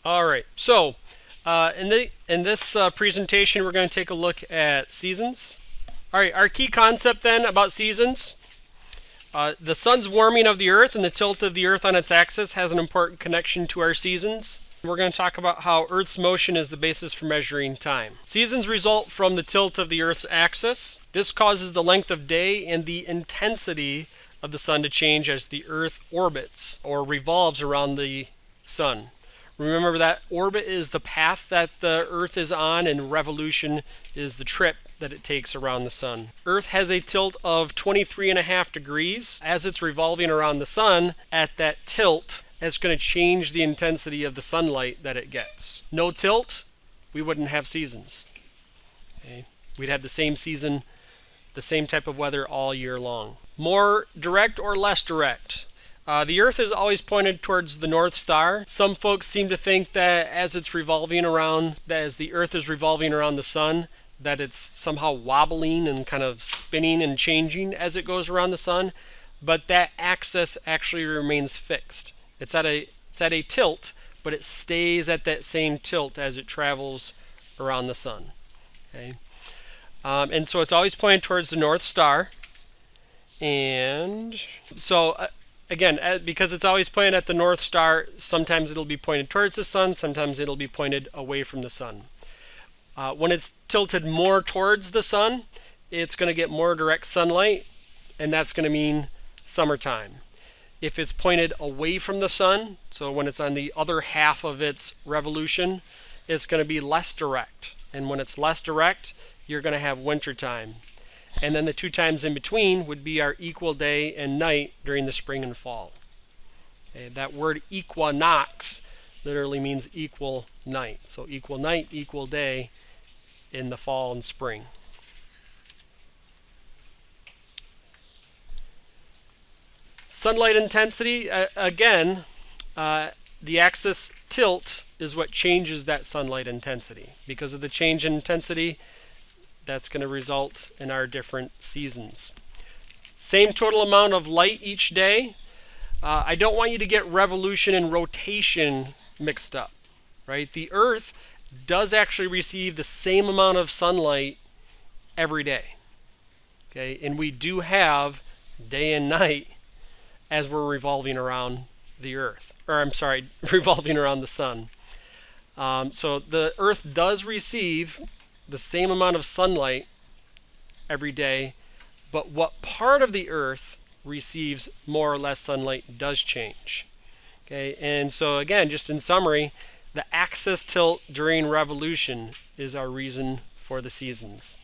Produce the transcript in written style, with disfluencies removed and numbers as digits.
All right. So, in this presentation, we're going to take a look at seasons. All right. Our key concept then about seasons: the sun's warming of the Earth and the tilt of the Earth on its axis has an important connection to our seasons. We're going to talk about how Earth's motion is the basis for measuring time. Seasons result from the tilt of the Earth's axis. This causes the length of day and the intensity of the sun to change as the Earth orbits or revolves around the sun. Remember that orbit is the path that the Earth is on, and revolution is the trip that it takes around the sun. Earth has a tilt of 23.5 degrees. As it's revolving around the sun, at that tilt, it's going to change the intensity of the sunlight that it gets. No tilt, we wouldn't have seasons. Okay? We'd have the same season, the same type of weather all year long. More direct or less direct? The Earth is always pointed towards the North Star. Some folks seem to think that as it's revolving around, that as the Earth is revolving around the sun, that it's somehow wobbling and kind of spinning and changing as it goes around the sun, but that axis actually remains fixed. It's at a tilt, but it stays at that same tilt as it travels around the sun. Okay, and so it's always pointed towards the North Star, and so. Again, because it's always pointed at the North Star, sometimes it'll be pointed towards the sun, sometimes it'll be pointed away from the sun. When it's tilted more towards the sun, it's going to get more direct sunlight, and that's going to mean summertime. If it's pointed away from the sun, so when it's on the other half of its revolution, it's going to be less direct. And when it's less direct, you're going to have wintertime. And then the two times in between would be our equal day and night during the spring and fall. Okay, that word equinox literally means equal night. So equal night, equal day in the fall and spring. Sunlight intensity, again, the axis tilt is what changes that sunlight intensity. Because of the change in intensity, that's going to result in our different seasons. Same total amount of light each day. I don't want you to get revolution and rotation mixed up, right? The Earth does actually receive the same amount of sunlight every day. Okay, and we do have day and night as we're revolving around the Earth, or I'm sorry, revolving around the sun. So the Earth does receive the same amount of sunlight every day, but what part of the Earth receives more or less sunlight does change. Okay, and so again, just in summary, the axis tilt during revolution is our reason for the seasons.